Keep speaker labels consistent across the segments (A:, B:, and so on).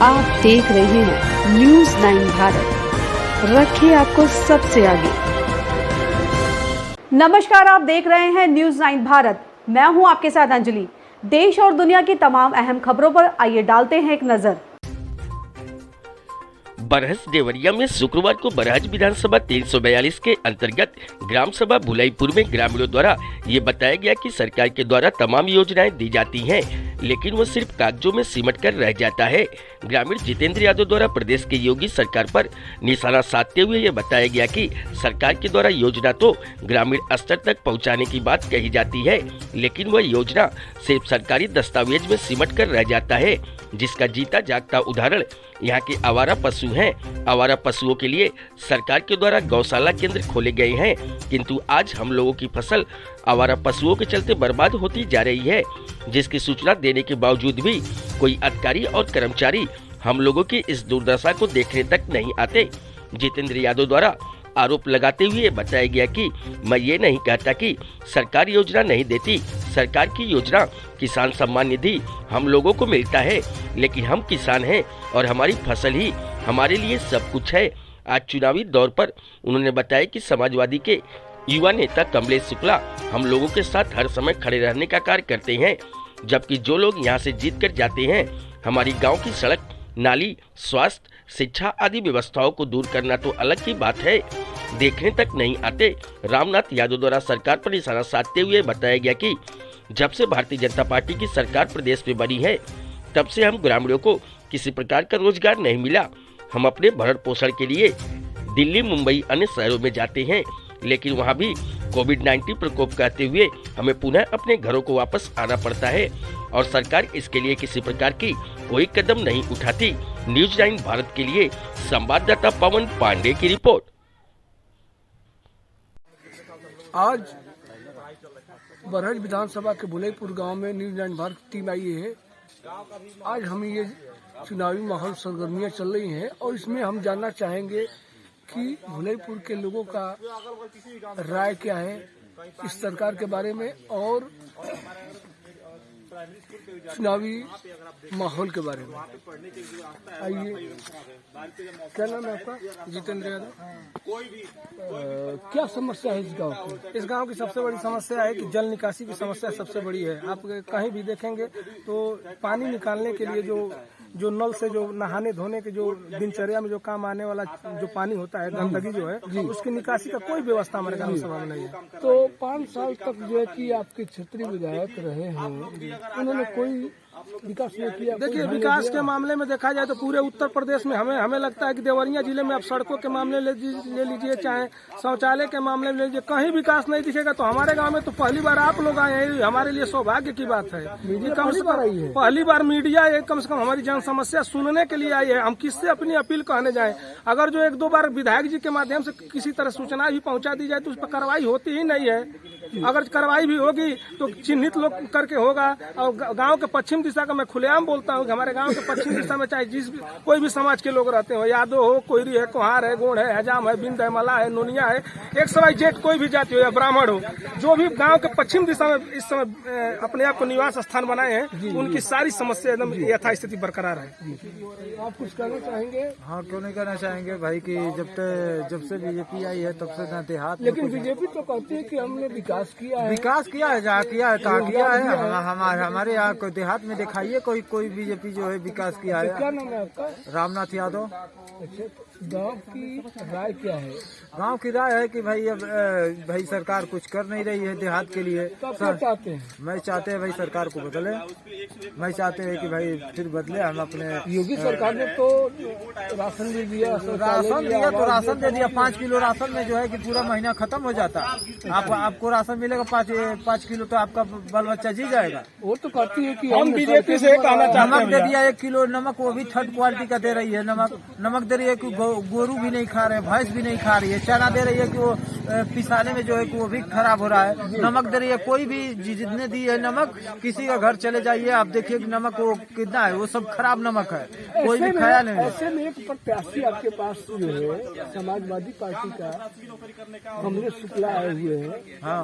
A: आप देख रहे हैं न्यूज 9 भारत, रखिए आपको सबसे आगे।
B: नमस्कार, आप देख रहे हैं न्यूज 9 भारत। मैं हूं आपके साथ अंजलि। देश और दुनिया की तमाम अहम खबरों पर आइए डालते हैं एक नजर।
C: बरहज देवरिया में शुक्रवार को बरहज विधानसभा 342 के अंतर्गत ग्राम सभा भुलाईपुर में ग्रामीणों द्वारा ये बताया गया कि सरकार के द्वारा तमाम योजनाएं दी जाती हैं, लेकिन वो सिर्फ कागजों में सिमट कर रह जाता है। ग्रामीण जितेंद्र यादव द्वारा प्रदेश की योगी सरकार पर निशाना साधते हुए ये बताया गया कि सरकार के द्वारा योजना तो ग्रामीण स्तर तक पहुंचाने की बात कही जाती है, लेकिन वह योजना सिर्फ सरकारी दस्तावेज में सिमट कर रह जाता है, जिसका जीता जागता उदाहरण यहाँ के आवारा पशु हैं। आवारा पशुओं के लिए सरकार के द्वारा गौशाला केंद्र खोले गए हैं, किंतु आज हम लोगों की फसल आवारा पशुओं के चलते बर्बाद होती जा रही है, जिसकी सूचना देने के बावजूद भी कोई अधिकारी और कर्मचारी हम लोगों की इस दुर्दशा को देखने तक नहीं आते। जितेंद्र यादव द्वारा आरोप लगाते हुए बताया गया कि मैं ये नहीं कहता कि सरकार योजना नहीं देती। सरकार की योजना किसान सम्मान निधि हम लोगों को मिलता है, लेकिन हम किसान हैं और हमारी फसल ही हमारे लिए सब कुछ है। आज चुनावी दौर पर उन्होंने बताया कि समाजवादी के युवा नेता कमलेश शुक्ला हम लोगों के साथ हर समय खड़े रहने का कार्य करते हैं, जबकि जो लोग यहाँ से जीत कर जाते हैं हमारी गाँव की सड़क, नाली, स्वास्थ्य, शिक्षा आदि व्यवस्थाओं को दूर करना तो अलग की बात है, देखने तक नहीं आते। रामनाथ यादव द्वारा सरकार पर निशाना साधते हुए बताया गया कि जब से भारतीय जनता पार्टी की सरकार प्रदेश में बनी है, तब से हम ग्रामीणों को किसी प्रकार का रोजगार नहीं मिला। हम अपने भरण पोषण के लिए दिल्ली, मुंबई, अन्य शहरों में जाते हैं, लेकिन वहाँ भी कोविड-19 प्रकोप कहते हुए हमें पुनः अपने घरों को वापस आना पड़ता है और सरकार इसके लिए किसी प्रकार की कोई कदम नहीं उठाती। न्यूज 9 भारत के लिए संवाददाता पवन पांडे की रिपोर्ट।
D: आज बरहज विधानसभा के भुलाईपुर गांव में न्यूज 9 भारत की टीम आई है। आज हम ये चुनावी माहौल सरगर्मियां चल रही हैं और इसमें हम जानना चाहेंगे कि भुलाईपुर के लोगों का राय क्या है इस सरकार के बारे में और चुनावी माहौल के बारे में। आइए, क्या नाम है आपका?
E: जितेंद्र यादव।
D: क्या समस्या है इस गांव की?
E: इस गांव की सबसे बड़ी समस्या है कि जल निकासी की समस्या सबसे बड़ी है। आप कहीं भी देखेंगे तो पानी निकालने के लिए जो नल से जो नहाने धोने के जो दिनचर्या में जो काम आने वाला जो पानी होता है, गंदगी जो है, उसकी निकासी का कोई व्यवस्था हमारे ग्राम सभा में नहीं है।
D: तो 5 साल तक जो है कि आपके क्षेत्रीय विधायक रहे हैं, उन्होंने कोई विकास नहीं किया?
E: देखिए, विकास के मामले में देखा जाए तो पूरे उत्तर प्रदेश में हमें लगता है कि देवरिया जिले में आप सड़कों के मामले ले लीजिए, चाहे शौचालय के मामले में ले लीजिए, कहीं विकास नहीं दिखेगा। तो हमारे गांव में तो पहली बार आप लोग आए हैं, हमारे लिए सौभाग्य की बात है। कम से कम पहली बार मीडिया कम से कम हमारी जन समस्या सुनने के लिए आई है। हम किससे अपनी अपील कहने जाए? अगर जो 1-2 बार विधायक जी के माध्यम से किसी तरह सूचना भी पहुंचा दी जाए तो उस पर कार्रवाई होती ही नहीं है। अगर कार्रवाई भी होगी तो चिन्हित लोग करके होगा। और गांव के पश्चिम दिशा का मैं खुलेआम बोलता हूं कि हमारे गांव के पश्चिम दिशा में चाहे कोई भी समाज के लोग रहते हो, यादव हो, कोयरी है, कुहार है, गोंड है, हजाम है, बिंद है, मला है, नोनिया है, XYZ कोई भी जाति हो या ब्राह्मण हो, जो भी गांव के पश्चिम दिशा में इस समय अपने आप को निवास स्थान बनाए हैं, उनकी सारी समस्या एकदम यथास्थिति बरकरार है।
D: आप कुछ कहना चाहेंगे?
F: हाँ, क्यों नहीं कहना चाहेंगे भाई कि जब से बीजेपी आई है तब से देहात।
D: लेकिन बीजेपी तो कहती है कि हमने विकास किया है।
F: विकास किया है, जहाँ किया है कहाँ किया है? हमारे यहाँ कोई देहात में दिखाइए कोई बीजेपी जो है विकास किया है।
D: क्या नाम है आपका?
F: रामनाथ यादव।
D: अच्छा, गांव की राय क्या है?
F: गांव की राय है कि भाई सरकार कुछ कर नहीं रही है देहात के लिए।
D: तो क्या चाहते हैं?
F: मैं चाहते हैं भाई सरकार को बदले। मैं चाहते हैं कि भाई फिर बदले। हम अपने
D: योगी सरकार ने तो राशन भी दिया,
F: तो राशन दे दिया। 5 किलो राशन में जो है कि पूरा महीना खत्म हो जाता। आपको राशन मिलेगा 5 किलो, तो आपका बाल बच्चा जी जाएगा।
D: वो तो कहती है कि
E: हम बीजेपी से कहना चाहते हैं,
F: नमक दे दिया 1 किलो नमक, वो भी 3rd क्वालिटी का दे रही है। नमक दे रही है कि गोरू भी नहीं खा रहे, भैंस भी नहीं खा रही है। चना दे रही है कि वो पिसाने में जो है कि वो भी खराब हो रहा है। नमक दे रही है, कोई भी जितने दी है नमक, किसी का घर चले जाइए आप देखिए कि नमक वो कितना है, वो सब खराब नमक है, कोई भी खाया नहीं।
D: ऐसे में एक प्रत्याशी आपके पास जो है समाजवादी पार्टी का कमलेश शुक्ला आए हुए हैं।
F: हाँ,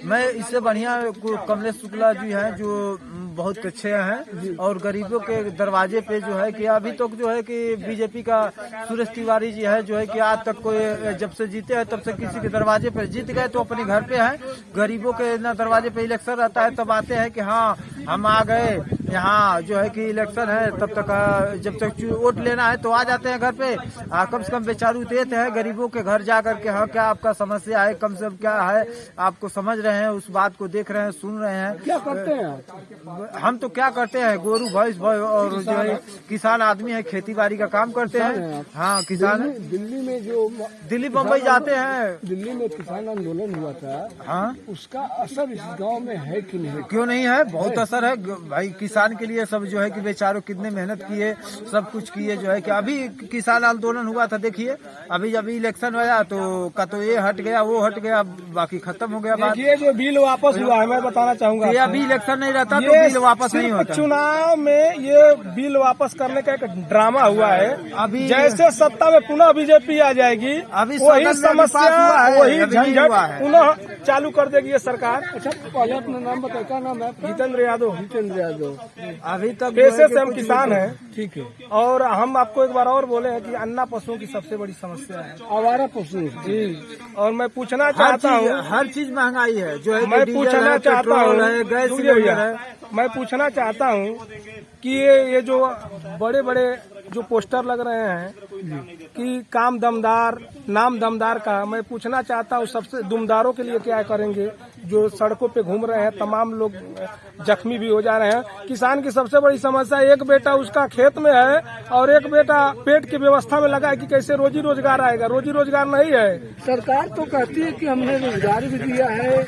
F: मैं इससे बढ़िया कमलेश शुक्ला जी हैं जो बहुत अच्छे हैं और गरीबों के दरवाजे पे जो है कि अभी तक जो है कि बीजेपी का सुरेश तिवारी जी है जो है कि आज तक कोई जब से जीते हैं तब से किसी के दरवाजे पे जीत गए तो अपने घर पे हैं, गरीबों के ना दरवाजे पे इलेक्शन रहता है तब आते हैं कि हाँ हम आ गए यहाँ जो है कि इलेक्शन है, तब तक जब तक वोट लेना है तो आ जाते हैं घर पे। कम से कम बेचारू देते हैं गरीबों के घर जा करके, हाँ क्या आपका समस्या है, कम से कम क्या है, आपको समझ रहे हैं, उस बात को देख रहे हैं, सुन रहे हैं।
D: क्या करते हैं
F: हम तो क्या करते हैं, गोरू भैंस और जो है किसान आदमी है, खेती बाड़ी का काम करते हैं। हाँ किसान।
D: दिल्ली में जो
F: दिल्ली बम्बई जाते हैं,
D: दिल्ली में किसान आंदोलन हुआ था,
F: हाँ
D: उसका असर इस गांव में है कि नहीं?
F: क्यों नहीं है, बहुत असर है भाई। किसान के लिए सब जो है कि बेचारों कितने मेहनत किए, सब कुछ किए जो है कि अभी किसान आंदोलन हुआ था, देखिए अभी जब इलेक्शन आया तो का तो ये हट गया वो हट गया, बाकी खत्म हो गया बात।
E: ये जो बिल वापस हुआ है मैं बताना चाहूंगा,
F: ये अभी इलेक्शन नहीं रहता तो बिल वापस नहीं होता।
E: चुनाव में ये बिल वापस करने का एक ड्रामा हुआ है। अभी जैसे सत्ता में पुनः बीजेपी आ जाएगी,
F: अभी
E: वही समस्या वही झंझट पुनः चालू कर देगी ये सरकार।
D: अच्छा पहले अपना नाम बताइए, क्या नाम है?
E: जितेंद्र यादव।
D: जितेंद्र यादव।
F: अभी तक
E: पेशे से हम किसान हैं,
D: ठीक है।
E: और हम आपको एक बार और बोले हैं कि अन्ना पशुओं की सबसे बड़ी समस्या है
D: आवारा पशु
E: जी। और मैं पूछना चाहता हूँ,
F: हर चीज महंगाई है जो है,
E: मैं पूछना चाहता हूँ,
F: गैस सिलेंडर है,
E: मैं पूछना चाहता हूँ कि ये जो बड़े बड़े जो पोस्टर लग रहे हैं कि काम दमदार, नाम दमदार का, मैं पूछना चाहता हूँ सबसे दुमदारों के लिए क्या करेंगे? जो सड़कों पे घूम रहे हैं, तमाम लोग जख्मी भी हो जा रहे हैं। किसान की सबसे बड़ी समस्या, एक बेटा उसका खेत में है और एक बेटा पेट की व्यवस्था में लगा है कि कैसे रोजी रोजगार आएगा, रोजी रोजगार नहीं है।
D: सरकार तो कहती है कि हमने रोजगार भी दिया है,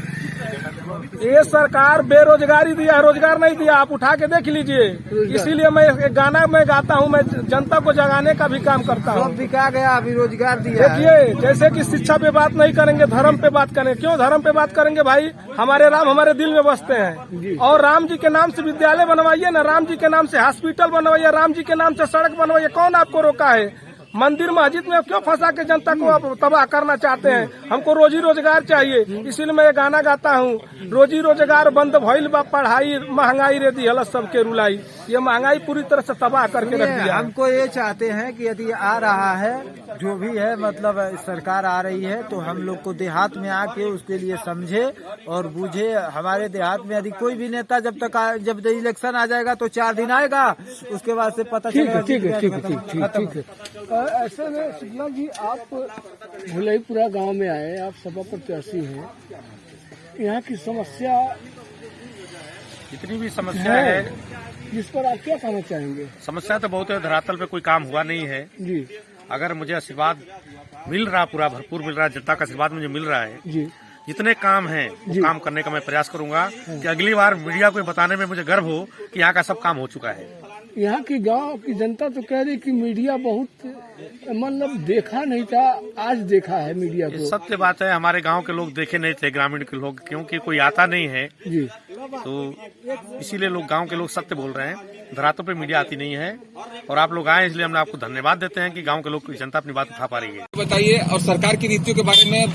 E: ये सरकार बेरोजगारी दिया है, रोजगार नहीं दिया, आप उठा के देख लीजिए। इसीलिए मैं एक गाना में गाता हूँ, मैं जनता को जगाने का भी काम करता हूँ।
F: सब बिका गया, अभी रोजगार दिया।
E: देखिए जैसे कि शिक्षा पे बात नहीं करेंगे, धर्म पे बात करें। क्यों धर्म पे बात करेंगे भाई? हमारे राम हमारे दिल में बसते हैं, और राम जी के नाम से विद्यालय बनवाइए ना, राम जी के नाम से हॉस्पिटल बनवाइए, राम जी के नाम से सड़क बनवाइए। कौन आपको रोका है? मंदिर मस्जिद में क्यों फंसा के जनता को आप तबाह करना चाहते हैं? हमको रोजी रोजगार चाहिए, इसीलिए मैं ये गाना गाता हूँ। रोजी रोजगार बंद भइल बा, पढ़ाई महंगाई रे दी हलस सबके रुलाई। ये महंगाई पूरी तरह से तबाह करके रख दिया।
F: हमको ये चाहते हैं कि यदि आ रहा है जो भी है, मतलब सरकार आ रही है तो हम लोग को देहात में आके उसके लिए समझे और बूझे। हमारे देहात में यदि कोई भी नेता जब इलेक्शन आ जाएगा तो 4 दिन आएगा, उसके बाद से पता चलेगा।
D: ठीक है। ऐसे में शुक्ला जी, आप भुलईपुरा गांव में आए, आप सपा प्रत्याशी हैं, यहाँ की समस्या
G: जितनी भी समस्या है,
D: जिस पर आप क्या कहना चाहेंगे?
G: समस्या तो बहुत है, धरातल पे कोई काम हुआ नहीं है
D: जी।
G: अगर मुझे आशीर्वाद मिल रहा, पूरा भरपूर मिल रहा है, जनता का आशीर्वाद मुझे मिल रहा है
D: जी,
G: जितने काम हैं वो काम करने का मैं प्रयास करूंगा कि अगली बार मीडिया को बताने में मुझे गर्व हो कि यहाँ का सब काम हो चुका है।
D: यहाँ की गांव की जनता तो कह रही कि मीडिया बहुत मतलब देखा नहीं था, आज देखा है मीडिया को।
G: सत्य बात है, हमारे गांव के लोग देखे नहीं थे, ग्रामीण के लोग, क्योंकि कोई आता नहीं है
D: जी,
G: तो इसीलिए लोग, गांव के लोग सत्य बोल रहे हैं। धरातल पे मीडिया आती नहीं है और आप लोग आए, इसलिए हम आपको धन्यवाद देते हैं कि गाँव के लोग, जनता अपनी बात उठा पा रही है।
H: बताइए, और सरकार की नीतियों के बारे में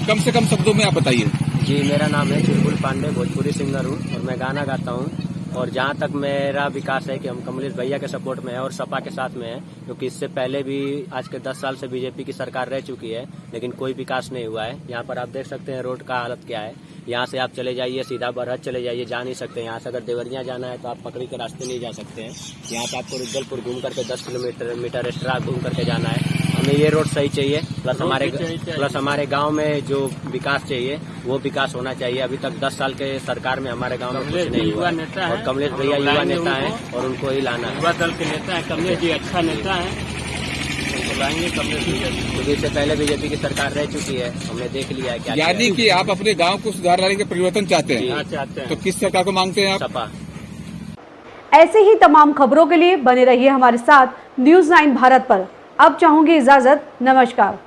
H: कम से कम शब्दों में आप बताइए।
I: जी, मेरा नाम है चुलबुल पांडे, भोजपुरी सिंगर हूँ और मैं गाना गाता हूँ। और जहाँ तक मेरा विकास है कि हम कमलेश भैया के सपोर्ट में है और सपा के साथ में है, क्योंकि इससे पहले भी आज के 10 साल से बीजेपी की सरकार रह चुकी है, लेकिन कोई विकास नहीं हुआ है। यहाँ पर आप देख सकते हैं रोड का हालत क्या है। यहाँ से आप चले जाइए, सीधा बरहत चले जाइए, जा नहीं सकते। यहाँ से अगर देवरिया जाना है तो आप पकड़ी के रास्ते नहीं जा सकते हैं। यहाँ से आपको रुद्रपुर घूम करके 10 किलोमीटर एक्स्ट्रा घूम करके जाना है। हमें ये रोड सही चाहिए, प्लस हमारे गांव में जो विकास चाहिए वो विकास होना चाहिए। अभी तक 10 साल के सरकार में हमारे गांव में कुछ नहीं हुआ, और कमलेश भैया युवा नेता है और उनको ही लाना है।
J: युवा दल के नेता है, कमलेश जी अच्छा नेता है, उनको लाएंगे कमलेश जी।
I: क्योंकि इससे पहले बीजेपी की सरकार रह चुकी है, हमने देख लिया है क्या।
H: यानी कि आप अपने गांव को सुधार लाने के परिवर्तन चाहते हैं,
I: चाहते हैं।
H: तो किस सरकार को मांगते हैं आप?
I: सपा।
B: ऐसे ही तमाम खबरों के लिए बने रहिए हमारे साथ न्यूज़ 9 भारत पर। अब चाहूंगी इजाजत, नमस्कार।